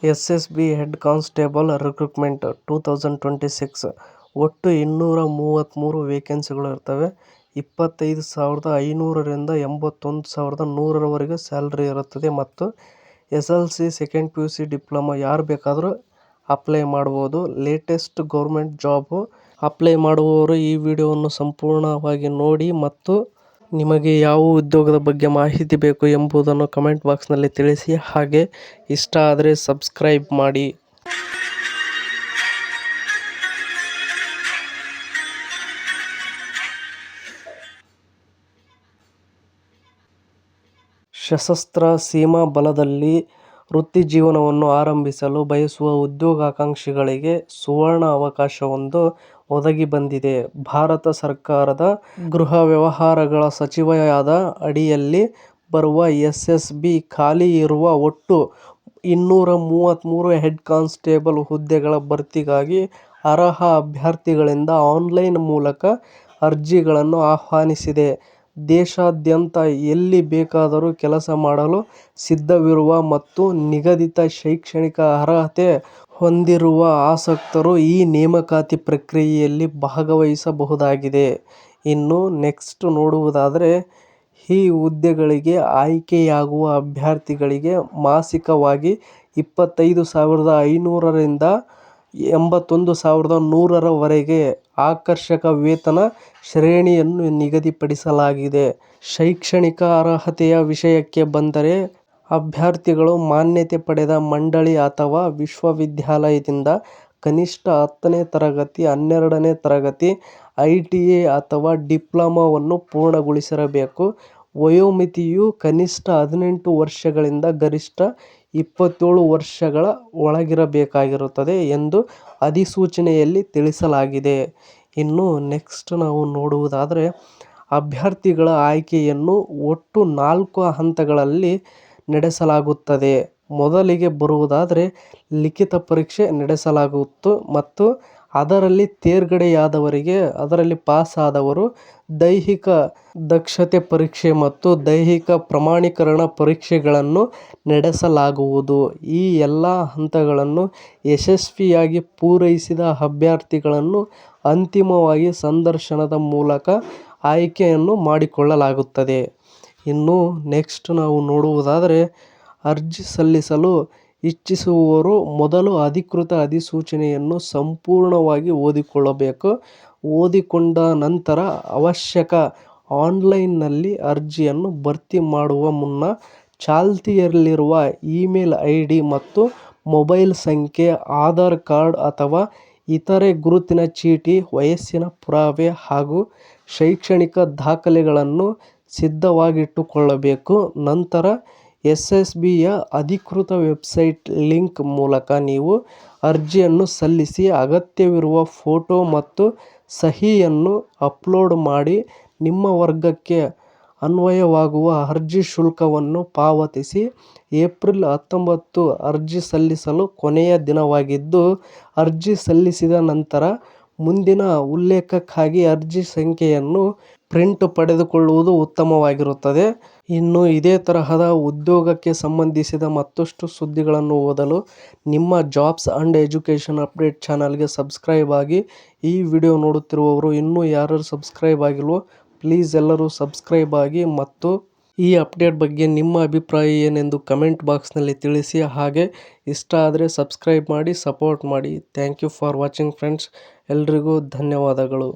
SSB head constable recruitment 2026 ಒಟ್ಟು 233 ವೇಕೆನ್ಸಿಗಳು ಇರ್ತವೆ. 25,500 ರಿಂದ 81,100 ಸ್ಯಾಲರಿ ಇರುತ್ತದೆ ಮತ್ತು SLC, ಸೆಕೆಂಡ್ PUC, ಡಿಪ್ಲೊಮಾ ಯಾರು ಬೇಕಾದರೂ ಅಪ್ಲೈ ಮಾಡ್ಬೋದು. ಲೇಟೆಸ್ಟ್ ಗೌರ್ಮೆಂಟ್ ಜಾಬ್ ಅಪ್ಲೈ ಮಾಡುವವರು ಈ ವಿಡಿಯೋವನ್ನು ಸಂಪೂರ್ಣವಾಗಿ ನೋಡಿ ಮತ್ತು ನಿಮಗೆ ಯಾವ ಉದ್ಯೋಗದ ಬಗ್ಗೆ ಮಾಹಿತಿ ಬೇಕು ಎಂಬುದನ್ನು ಕಮೆಂಟ್ ಬಾಕ್ಸ್ನಲ್ಲಿ ತಿಳಿಸಿ. ಹಾಗೆ ಇಷ್ಟ ಆದರೆ ಸಬ್ಸ್ಕ್ರೈಬ್ ಮಾಡಿ. ಸಶಸ್ತ್ರ ಸೀಮಾ ಬಲದಲ್ಲಿ ವೃತ್ತಿ ಜೀವನವನ್ನು ಆರಂಭಿಸಲು ಬಯಸುವ ಉದ್ಯೋಗಾಕಾಂಕ್ಷಿಗಳಿಗೆ ಸುವರ್ಣ ಅವಕಾಶವೊಂದು ಒದಗಿ ಬಂದಿದೆ. ಭಾರತ ಸರ್ಕಾರದ ಗೃಹ ವ್ಯವಹಾರಗಳ ಸಚಿವಾಲಯದ ಅಡಿಯಲ್ಲಿ ಬರುವ SSB ಖಾಲಿ ಇರುವ ಒಟ್ಟು 233 ಹೆಡ್ ಕಾನ್ಸ್ಟೇಬಲ್ ಹುದ್ದೆಗಳ ಭರ್ತಿಗಾಗಿ ಅರ್ಹ ಅಭ್ಯರ್ಥಿಗಳಿಂದ ಆನ್ಲೈನ್ ಮೂಲಕ ಅರ್ಜಿಗಳನ್ನು ಆಹ್ವಾನಿಸಿದೆ. ದೇಶಾದ್ಯಂತ ಎಲ್ಲಿ ಬೇಕಾದರೂ ಕೆಲಸ ಮಾಡಲು ಸಿದ್ಧವಿರುವ ಮತ್ತು ನಿಗದಿತ ಶೈಕ್ಷಣಿಕ ಅರ್ಹತೆ ಹೊಂದಿರುವ ಆಸಕ್ತರು ಈ ನೇಮಕಾತಿ ಪ್ರಕ್ರಿಯೆಯಲ್ಲಿ ಭಾಗವಹಿಸಬಹುದಾಗಿದೆ. ಇನ್ನು ನೆಕ್ಸ್ಟ್ ನೋಡುವುದಾದರೆ, ಈ ಹುದ್ದೆಗಳಿಗೆ ಆಯ್ಕೆಯಾಗುವ ಅಭ್ಯರ್ಥಿಗಳಿಗೆ ಮಾಸಿಕವಾಗಿ 25,500 ರಿಂದ 81,100 ವರೆಗೆ ಆಕರ್ಷಕ ವೇತನ ಶ್ರೇಣಿಯನ್ನು ನಿಗದಿಪಡಿಸಲಾಗಿದೆ. ಶೈಕ್ಷಣಿಕ ಅರ್ಹತೆಯ ವಿಷಯಕ್ಕೆ ಬಂದರೆ, ಅಭ್ಯರ್ಥಿಗಳು ಮಾನ್ಯತೆ ಪಡೆದ ಮಂಡಳಿ ಅಥವಾ ವಿಶ್ವವಿದ್ಯಾಲಯದಿಂದ ಕನಿಷ್ಠ 10ನೇ ತರಗತಿ, 12ನೇ ತರಗತಿ, ITI ಅಥವಾ ಡಿಪ್ಲೊಮಾವನ್ನು ಪೂರ್ಣಗೊಳಿಸಿರಬೇಕು. ವಯೋಮಿತಿಯು ಕನಿಷ್ಠ 18 ವರ್ಷಗಳಿಂದ ಗರಿಷ್ಠ 27 ವರ್ಷಗಳ ಒಳಗಿರಬೇಕಾಗಿರುತ್ತದೆ ಎಂದು ಅಧಿಸೂಚನೆಯಲ್ಲಿ ತಿಳಿಸಲಾಗಿದೆ. ಇನ್ನು ನೆಕ್ಸ್ಟ್ ನಾವು ನೋಡುವುದಾದರೆ, ಅಭ್ಯರ್ಥಿಗಳ ಆಯ್ಕೆಯನ್ನು ಒಟ್ಟು 4 ಹಂತಗಳಲ್ಲಿ ನಡೆಸಲಾಗುತ್ತದೆ. ಮೊದಲಿಗೆ ಬರುವುದಾದರೆ, ಲಿಖಿತ ಪರೀಕ್ಷೆ ನಡೆಸಲಾಗುವುದು ಮತ್ತು ಅದರಲ್ಲಿ ತೇರ್ಗಡೆಯಾದವರಿಗೆ, ಅದರಲ್ಲಿ ಪಾಸ್ ಆದವರು ದೈಹಿಕ ದಕ್ಷತೆ ಪರೀಕ್ಷೆ ಮತ್ತು ದೈಹಿಕ ಪ್ರಮಾಣೀಕರಣ ಪರೀಕ್ಷೆಗಳನ್ನು ನಡೆಸಲಾಗುವುದು. ಈ ಎಲ್ಲ ಹಂತಗಳನ್ನು ಯಶಸ್ವಿಯಾಗಿ ಪೂರೈಸಿದ ಅಭ್ಯರ್ಥಿಗಳನ್ನು ಅಂತಿಮವಾಗಿ ಸಂದರ್ಶನದ ಮೂಲಕ ಆಯ್ಕೆಯನ್ನು ಮಾಡಿಕೊಳ್ಳಲಾಗುತ್ತದೆ. ಇನ್ನು ನೆಕ್ಸ್ಟ್ ನಾವು ನೋಡುವುದಾದರೆ, ಅರ್ಜಿ ಸಲ್ಲಿಸಲು ಇಚ್ಛಿಸುವವರು ಮೊದಲು ಅಧಿಕೃತ ಅಧಿಸೂಚನೆಯನ್ನು ಸಂಪೂರ್ಣವಾಗಿ ಓದಿಕೊಳ್ಳಬೇಕು. ಓದಿಕೊಂಡ ನಂತರ ಅವಶ್ಯಕ ಆನ್ಲೈನ್ನಲ್ಲಿ ಅರ್ಜಿಯನ್ನು ಭರ್ತಿ ಮಾಡುವ ಮುನ್ನ ಚಾಲ್ತಿಯಲ್ಲಿರುವ ಇಮೇಲ್ ID ಮತ್ತು ಮೊಬೈಲ್ ಸಂಖ್ಯೆ, ಆಧಾರ್ ಕಾರ್ಡ್ ಅಥವಾ ಇತರೆ ಗುರುತಿನ ಚೀಟಿ, ವಯಸ್ಸಿನ ಪುರಾವೆ ಹಾಗೂ ಶೈಕ್ಷಣಿಕ ದಾಖಲೆಗಳನ್ನು ಸಿದ್ಧವಾಗಿಟ್ಟುಕೊಳ್ಳಬೇಕು. ನಂತರ SSBಯ ಅಧಿಕೃತ ವೆಬ್ಸೈಟ್ ಲಿಂಕ್ ಮೂಲಕ ನೀವು ಅರ್ಜಿಯನ್ನು ಸಲ್ಲಿಸಿ ಅಗತ್ಯವಿರುವ ಫೋಟೋ ಮತ್ತು ಸಹಿಯನ್ನು ಅಪ್ಲೋಡ್ ಮಾಡಿ ನಿಮ್ಮ ವರ್ಗಕ್ಕೆ ಅನ್ವಯವಾಗುವ ಅರ್ಜಿ ಶುಲ್ಕವನ್ನು ಪಾವತಿಸಿ. ಏಪ್ರಿಲ್ 19 ಅರ್ಜಿ ಸಲ್ಲಿಸಲು ಕೊನೆಯ ದಿನವಾಗಿದ್ದು, ಅರ್ಜಿ ಸಲ್ಲಿಸಿದ ನಂತರ ಮುಂದಿನ ಉಲ್ಲೇಖಕ್ಕಾಗಿ ಅರ್ಜಿ ಸಂಖ್ಯೆಯನ್ನು ಪ್ರಿಂಟ್ ಪಡೆದುಕೊಳ್ಳುವುದು ಉತ್ತಮವಾಗಿರುತ್ತದೆ. ಇನ್ನು ಇದೇ ತರಹದ ಉದ್ಯೋಗಕ್ಕೆ ಸಂಬಂಧಿಸಿದ ಮತ್ತಷ್ಟು ಸುದ್ದಿಗಳನ್ನು ಓದಲು ನಿಮ್ಮ ಜಾಬ್ಸ್ ಅಂಡ್ ಎಜುಕೇಷನ್ ಅಪ್ಡೇಟ್ ಚಾನಲ್ಗೆ ಸಬ್ಸ್ಕ್ರೈಬ್ ಆಗಿ. ಈ ವಿಡಿಯೋ ನೋಡುತ್ತಿರುವವರು ಇನ್ನೂ ಯಾರು ಸಬ್ಸ್ಕ್ರೈಬ್ ಆಗಿಲ್ವೋ ಪ್ಲೀಸ್ ಎಲ್ಲರೂ ಸಬ್ಸ್ಕ್ರೈಬ್ ಆಗಿ ಮತ್ತು ಈ ಅಪ್ಡೇಟ್ ಬಗ್ಗೆ ನಿಮ್ಮ ಅಭಿಪ್ರಾಯ ಏನೆಂದು ಕಮೆಂಟ್ ಬಾಕ್ಸ್ನಲ್ಲಿ ತಿಳಿಸಿ. ಹಾಗೆ ಇಷ್ಟ ಆದರೆ ಸಬ್ಸ್ಕ್ರೈಬ್ ಮಾಡಿ, ಸಪೋರ್ಟ್ ಮಾಡಿ. Thank you for watching friends. ಎಲ್ರಿಗೂ ಧನ್ಯವಾದಗಳು.